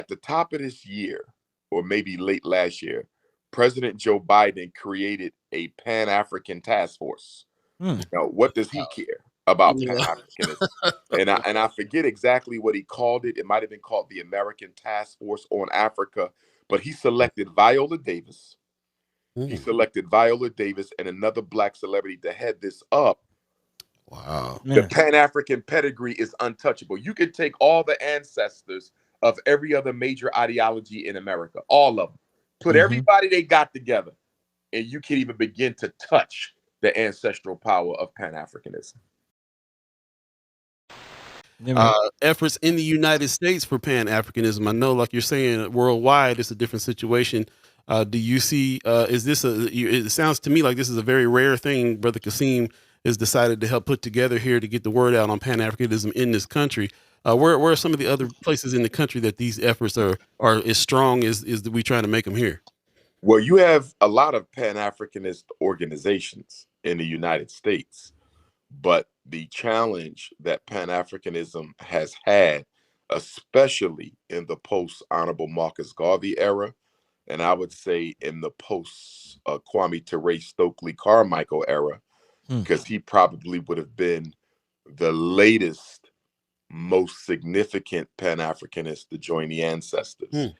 At the top of this year, or maybe late last year, President Joe Biden created a Pan-African task force. Mm. Now, what does he care about Yeah. Pan-Africanism? And I forget exactly what he called it. It might have been called the American Task Force on Africa, but he selected Viola Davis. He selected Viola Davis and another black celebrity to head this up. Wow. The Yeah. Pan-African pedigree is untouchable. You could take all the ancestors of every other major ideology in America, all of them, put everybody they got together, and you can't even begin to touch the ancestral power of Pan-Africanism. Yeah, man. Efforts in the United States for pan-Africanism. I know, like you're saying, worldwide, it's a different situation. Do you see, is this it sounds to me like this is a very rare thing Brother Kasim has decided to help put together here to get the word out on pan-Africanism in this country. Where are some of the other places in the country that these efforts are as strong as we trying to make them here? Well, you have a lot of Pan-Africanist organizations in the United States, but the challenge that Pan-Africanism has had, especially in the post-Honorable Marcus Garvey era, and I would say in the post-Kwame Ture Stokely Carmichael era, because he probably would have been the latest, most significant Pan-Africanist to join the ancestors.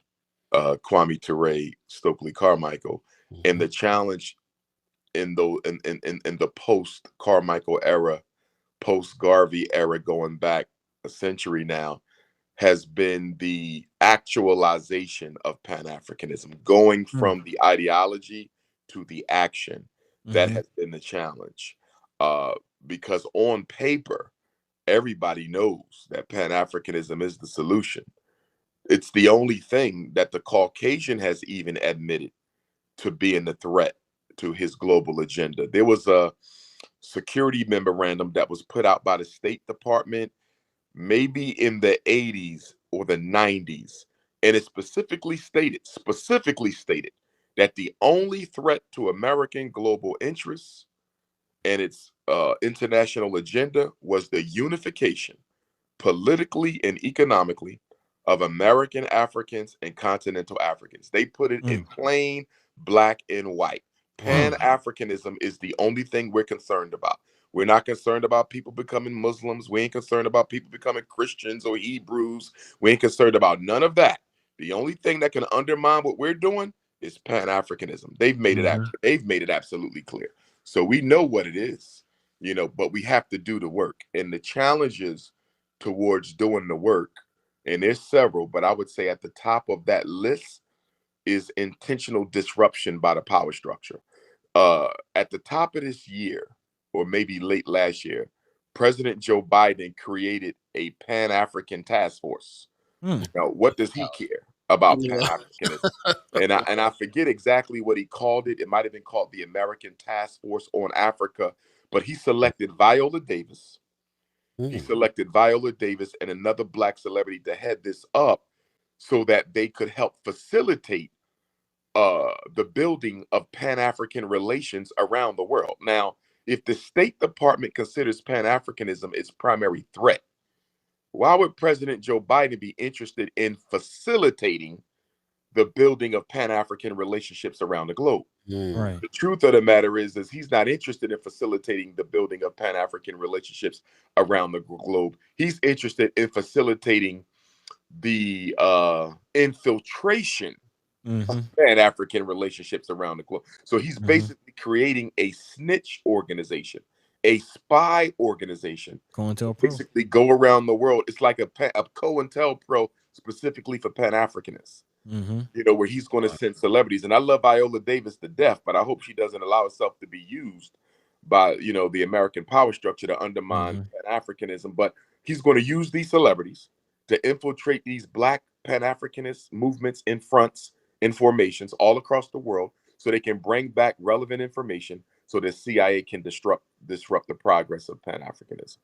Kwame Ture, Stokely Carmichael, and the challenge in the post Carmichael era, post Garvey era, going back a century now, has been the actualization of Pan-Africanism, going from the ideology to the action. That has been the challenge, because on paper, everybody knows that Pan-Africanism is the solution. It's the only thing that the Caucasian has even admitted to being the threat to his global agenda. There was a security memorandum that was put out by the State Department maybe in the 80s or the 90s, and it specifically stated that the only threat to American global interests and its international agenda was the unification, politically and economically, of American Africans and continental Africans. They put it in plain black and white. Pan-Africanism is the only thing we're concerned about. We're not concerned about people becoming Muslims. We ain't concerned about people becoming Christians or Hebrews. We ain't concerned about none of that. The only thing that can undermine what we're doing is Pan-Africanism. They've made it absolutely clear. So we know what it is, but we have to do the work. And the challenges towards doing the work, and there's several, but I would say at the top of that list is intentional disruption by the power structure. At the top of this year, or maybe late last year, President Joe Biden created a Pan-African task force. Now, what does he care about Pan-Africanism? And I forget exactly what he called it. It might have been called the American Task Force on Africa, but he selected Viola Davis. He selected Viola Davis and another black celebrity to head this up so that they could help facilitate the building of Pan-African relations around the world. Now, if the State Department considers Pan-Africanism its primary threat, why would President Joe Biden be interested in facilitating the building of Pan-African relationships around the globe? Right. The truth of the matter is he's not interested in facilitating the building of Pan-African relationships around the globe. He's interested in facilitating the infiltration of Pan-African relationships around the globe. So he's basically creating a snitch organization, a spy organization. COINTELPRO. Basically go around the world. It's like a COINTELPRO specifically for Pan-Africanists. Where he's going to send celebrities. And I love Viola Davis to death, but I hope she doesn't allow herself to be used by, the American power structure to undermine Pan-Africanism. But he's going to use these celebrities to infiltrate these black Pan-Africanist movements in fronts and formations all across the world so they can bring back relevant information so the CIA can disrupt the progress of Pan-Africanism.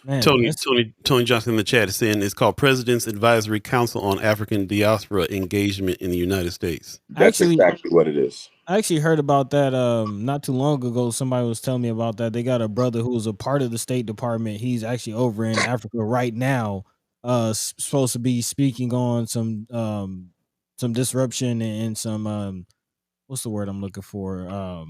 Man, Tony Johnson in the chat is saying it's called President's Advisory Council on African Diaspora Engagement in the United States. That's exactly what it is. I actually heard about that not too long ago. Somebody was telling me about that. They got a brother who's a part of the State Department. He's actually over in Africa right now, supposed to be speaking on some disruption and some what's the word I'm looking for?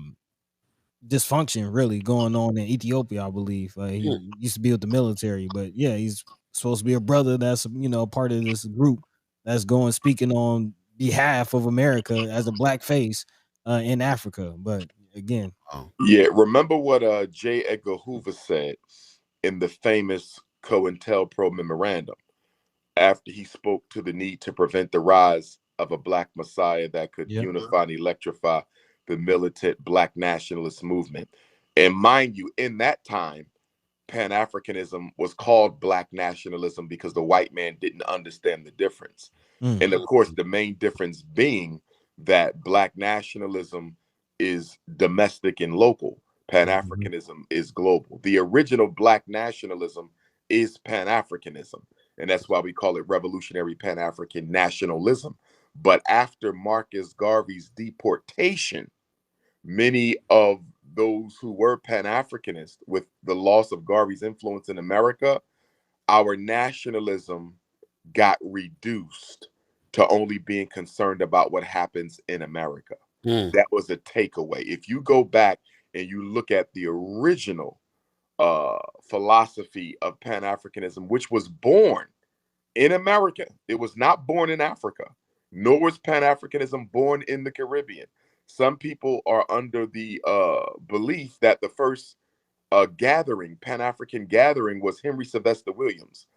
Dysfunction really going on in Ethiopia, I believe. He used to be with the military, but yeah, he's supposed to be a brother that's part of this group that's going speaking on behalf of America as a black face in Africa. But again, Oh. Yeah, remember what J. Edgar Hoover said in the famous COINTELPRO memorandum after he spoke to the need to prevent the rise of a black messiah that could yep. unify and electrify the militant black nationalist movement. And mind you, in that time, Pan-Africanism was called black nationalism because the white man didn't understand the difference. Mm. And of course, the main difference being that black nationalism is domestic and local, Mm-hmm. Pan-Africanism is global. The original black nationalism is Pan-Africanism, and that's why we call it revolutionary Pan-African nationalism. But after Marcus Garvey's deportation, many of those who were Pan-Africanists, with the loss of Garvey's influence in America, our nationalism got reduced to only being concerned about what happens in America. Mm. That was a takeaway. If you go back and you look at the original philosophy of Pan-Africanism, which was born in America, it was not born in Africa, nor was Pan-Africanism born in the Caribbean. Some people are under the belief that the first gathering, Pan-African gathering, was Henry Sylvester Williams,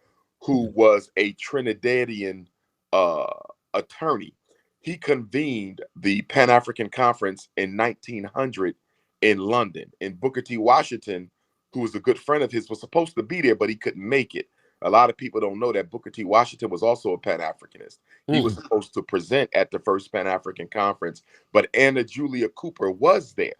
who was a Trinidadian uh, attorney. He convened the Pan-African Conference in 1900 in London. And Booker T. Washington, who was a good friend of his, was supposed to be there, but he couldn't make it. A lot of people don't know that Booker T. Washington was also a Pan-Africanist. He was supposed to present at the first Pan-African Conference, but Anna Julia Cooper was there.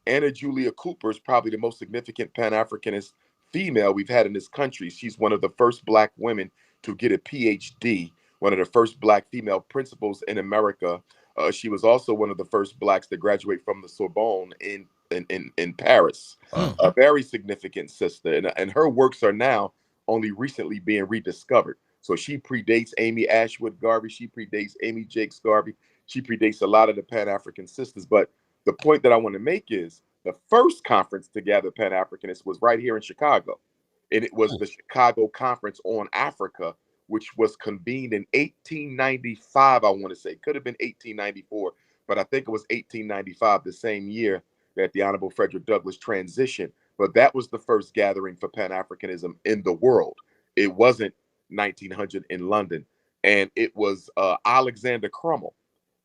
Anna Julia Cooper is probably the most significant Pan-Africanist female we've had in this country. She's one of the first black women to get a PhD, one of the first black female principals in America. She was also one of the first blacks to graduate from the Sorbonne in Paris. Wow. A very significant sister, and her works are now only recently being rediscovered. So she predates Amy Ashwood Garvey. She predates Amy Jakes Garvey. She predates a lot of the Pan-African sisters. But the point that I want to make is the first conference to gather Pan-Africanists was right here in Chicago. And it was the Chicago Conference on Africa, which was convened in 1895, I want to say. It could have been 1894, but I think it was 1895, the same year that the Honorable Frederick Douglass transitioned. But that was the first gathering for Pan-Africanism in the world. It wasn't 1900 in London. And it was Alexander Crummell,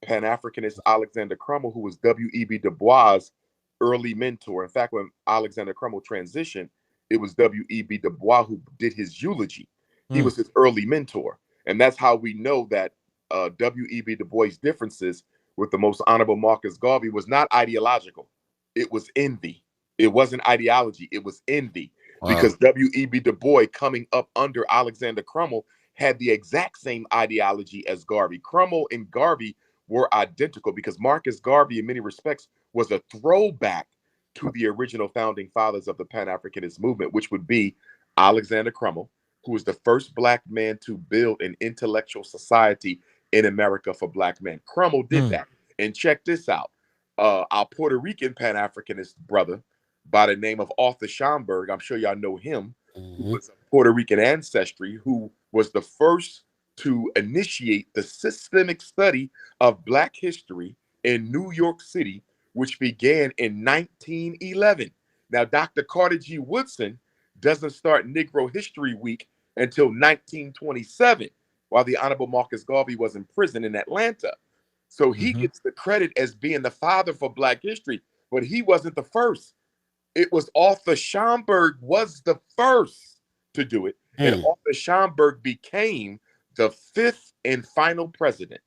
Pan-Africanist Alexander Crummell, who was W.E.B. Du Bois' early mentor. In fact, when Alexander Crummell transitioned, it was W.E.B. Du Bois who did his eulogy. He was his early mentor. And that's how we know that W.E.B. Du Bois' differences with the most honorable Marcus Garvey was not ideological. It was envy. It wasn't ideology. It was envy. Wow. Because W.E.B. Du Bois, coming up under Alexander Crummell, had the exact same ideology as Garvey. Crummell and Garvey were identical because Marcus Garvey, in many respects, was a throwback to the original founding fathers of the Pan-Africanist movement, which would be Alexander Crummell, who was the first black man to build an intellectual society in America for black men. Crummell did that. And check this out. Our Puerto Rican Pan-Africanist brother by the name of Arthur Schomburg, I'm sure y'all know him, who was of Puerto Rican ancestry, who was the first to initiate the systemic study of Black history in New York City, which began in 1911. Now, Dr. Carter G. Woodson doesn't start Negro History Week until 1927, while the Honorable Marcus Garvey was in prison in Atlanta. So he gets the credit as being the father for Black history, but he wasn't the first. It was Arthur Schomburg was the first to do it. And Arthur Schomburg became the fifth and final president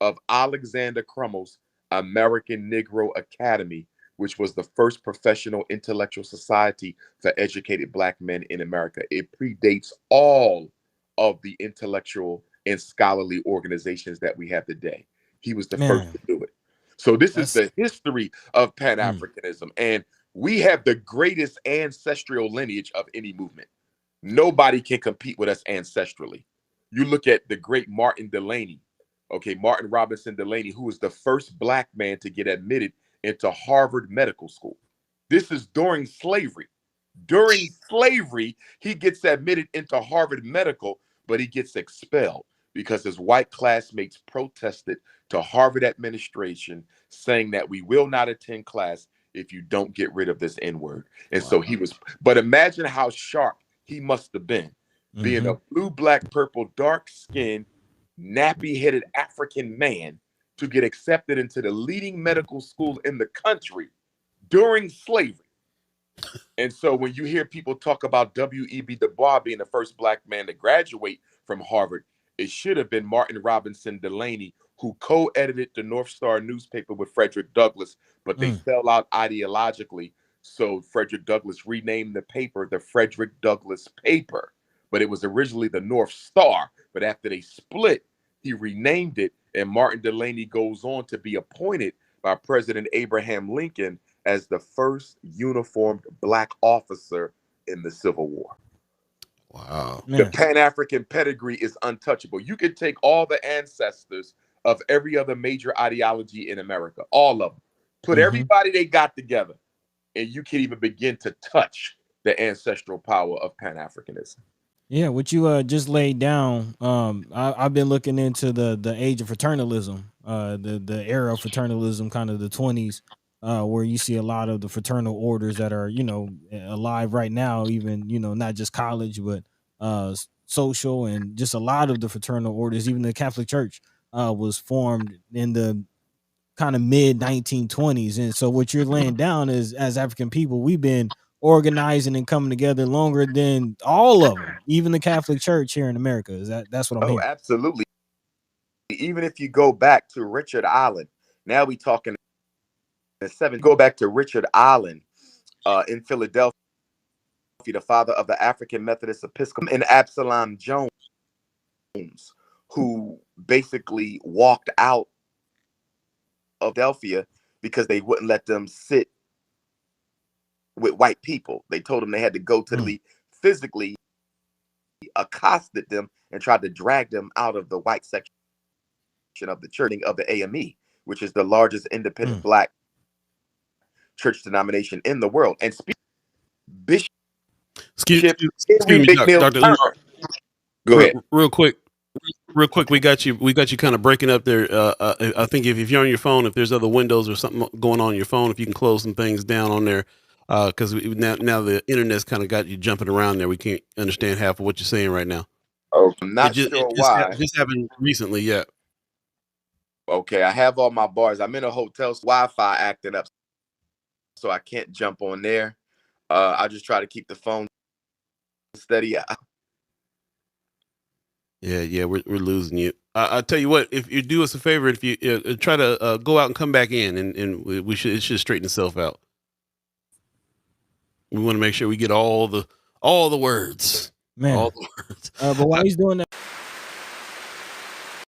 of Alexander Crummell's American Negro Academy, which was the first professional intellectual society for educated black men in America. It predates all of the intellectual and scholarly organizations that we have today. He was the first to do it. So this is the history of Pan-Africanism. And we have the greatest ancestral lineage of any movement. Nobody can compete with us ancestrally. You look at the great Martin Delany, okay, Martin Robinson Delany, who was the first black man to get admitted into Harvard Medical School. This is during slavery. During slavery, he gets admitted into Harvard Medical, but he gets expelled because his white classmates protested to Harvard administration saying that we will not attend class if you don't get rid of this N word. And so he was, but imagine how sharp he must have been, being a blue, black, purple, dark skinned, nappy headed African man to get accepted into the leading medical school in the country during slavery. And so when you hear people talk about W.E.B. Du Bois being the first black man to graduate from Harvard, it should have been Martin Robinson Delany, who co-edited the North Star newspaper with Frederick Douglass, but they fell out ideologically. So Frederick Douglass renamed the paper the Frederick Douglass Paper, but it was originally the North Star. But after they split, he renamed it, and Martin Delany goes on to be appointed by President Abraham Lincoln as the first uniformed black officer in the Civil War. Wow. The Pan-African pedigree is untouchable. You can take all the ancestors of every other major ideology in America, all of them, put everybody they got together, and you can't even begin to touch the ancestral power of Pan-Africanism. Yeah, what you just laid down. I've been looking into the age of fraternalism, the era of fraternalism, kind of the 20s, where you see a lot of the fraternal orders that are, alive right now, even, not just college, but social, and just a lot of the fraternal orders. Even the Catholic Church was formed in the kind of mid 1920s. And so what you're laying down is, as African people, we've been organizing and coming together longer than all of them, even the Catholic Church here in America. That's what I'm hearing? Absolutely. Even if you go back to Richard Allen, now we talking the 70s. Go back to Richard Allen in Philadelphia, the father of the African Methodist Episcopal, and Absalom Jones, who basically walked out of Philadelphia because they wouldn't let them sit with white people. They told them they had to go to the physically accosted them and tried to drag them out of the white section of the church of the AME, which is the largest independent black church denomination in the world. And Bishop Excuse Henry me, Dr. Umar. Go ahead. Real quick, we got you kind of breaking up there. I think if you're on your phone, if there's other windows or something going on your phone, if you can close some things down on there, because now the internet's kind of got you jumping around there. We can't understand half of what you're saying right now. Oh, I'm not sure why. This happened recently, yeah. Okay, I have all my bars. I'm in a hotel, so Wi-Fi acting up, so I can't jump on there. I just try to keep the phone steady. Yeah, we're losing you. I'll tell you what, if you do us a favor, if you try to go out and come back in, and it should straighten itself out. We want to make sure we get all the words. Man. All the words. But while he's doing that,